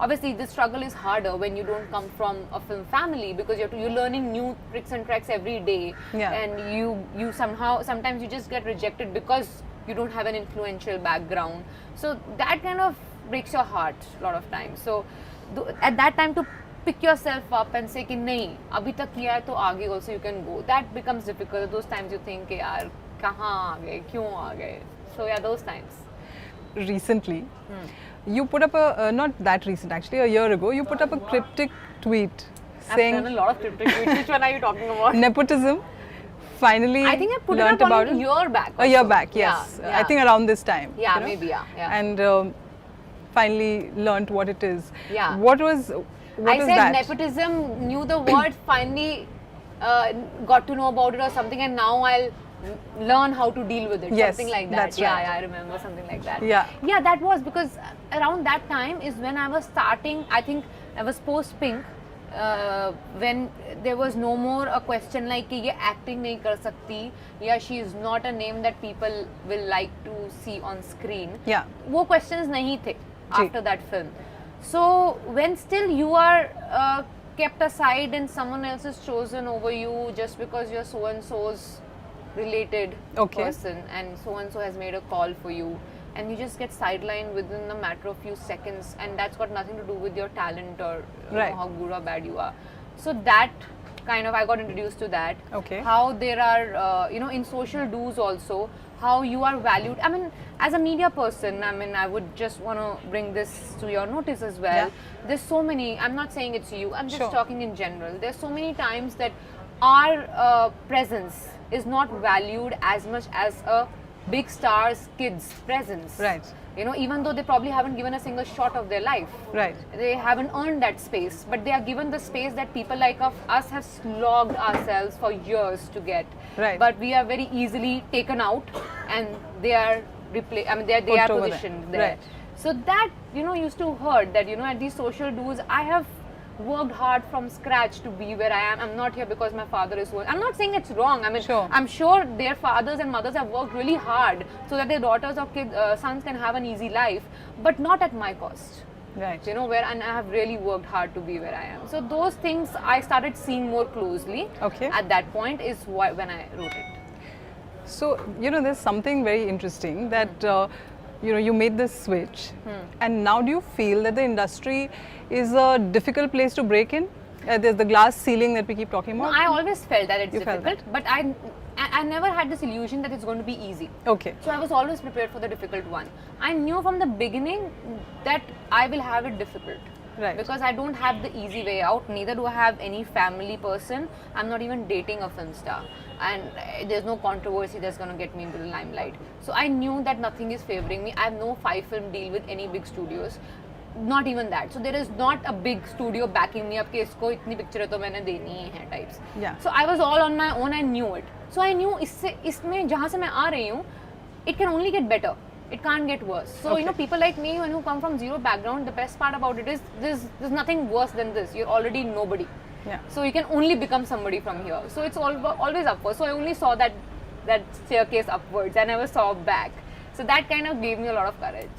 obviously the struggle is harder when you don't come from a film family, because you're learning new tricks and tracks every day, and you sometimes you just get rejected because you don't have an influential background. So that kind of breaks your heart a lot of times. So at that time, to pick yourself up and say कि नहीं अभी तक किया है तो आगे also you can go, that becomes difficult. Those times you think कि यार कहाँ आ गए, क्यों आ गए. So yeah, those times. Recently, you put up a not that recent actually, a year ago, you put up a cryptic tweet saying, I've done a lot of cryptic tweets. Which one are you talking about? Nepotism. Finally, I think I put learnt it up about a year back. A year back, yes. Yeah. I think around this time. Yeah, you know? maybe, yeah. And finally learnt what it is. Yeah. What was I said that? Nepotism, knew the word, finally got to know about it or something, and now I'll learn how to deal with it. Yes, something like that. That's right. Yeah, I remember something like that. Yeah. Yeah, that was because around that time is when I was starting. I think I was post Pink. When there was no more a question like कि ये acting नहीं कर सकती, या she is not a name that people will like to see on screen. Yeah. वो questions नहीं थे after that film. So when still you are kept aside and someone else is chosen over you just because you're so and so's related person, and so has made a call for you, and you just get sidelined within a matter of few seconds, and that's got nothing to do with your talent or you know, how good or bad you are. So that kind of, I got introduced to that. How there are, you know, in social dues also, how you are valued. I mean, as a media person, I mean, I would just want to bring this to your notice as well. There's so many, I'm not saying it's you, I'm just talking in general. There's so many times that our presence is not valued as much as a big star's kids' presence. Right. You know, even though they probably haven't given a single shot of their life. Right. They haven't earned that space, but they are given the space that people like us have slogged ourselves for years to get. Right. But we are very easily taken out, and they are they are positioned there. Right. So that, you know, used to hurt that, you know, at these social dues, I have worked hard from scratch to be where I am. I'm not here because my father is one. I'm not saying it's wrong. I mean, I'm sure their fathers and mothers have worked really hard so that their daughters or sons can have an easy life, but not at my cost. Right. You know, and I have really worked hard to be where I am. So those things I started seeing more closely. At that point is when I wrote it. So, you know, there's something very interesting that you know, you made this switch, and now do you feel that the industry is a difficult place to break in? There's the glass ceiling that we keep talking about. No, I always felt that it's difficult, but I never had this illusion that it's going to be easy. So I was always prepared for the difficult one. I knew from the beginning that I will have it difficult. Because I don't have the easy way out, neither do I have any family person. I'm not even dating a film star, and there's no controversy that's going to get me into the limelight. So I knew that nothing is favoring me. I have no 5-film deal with any big studios, not even that. So there is not a big studio backing me up कि इसको इतनी picture तो मैंने देनी है types. So I was all on my own. I knew it. So I knew इसमें जहाँ से मैं आ रही हूँ, it can only get better. It can't get worse. So, you know, people like me who come from zero background, the best part about it is there's nothing worse than this. You're already nobody. So you can only become somebody from here. So it's always upwards. So I only saw that staircase upwards. I never saw back. So that kind of gave me a lot of courage.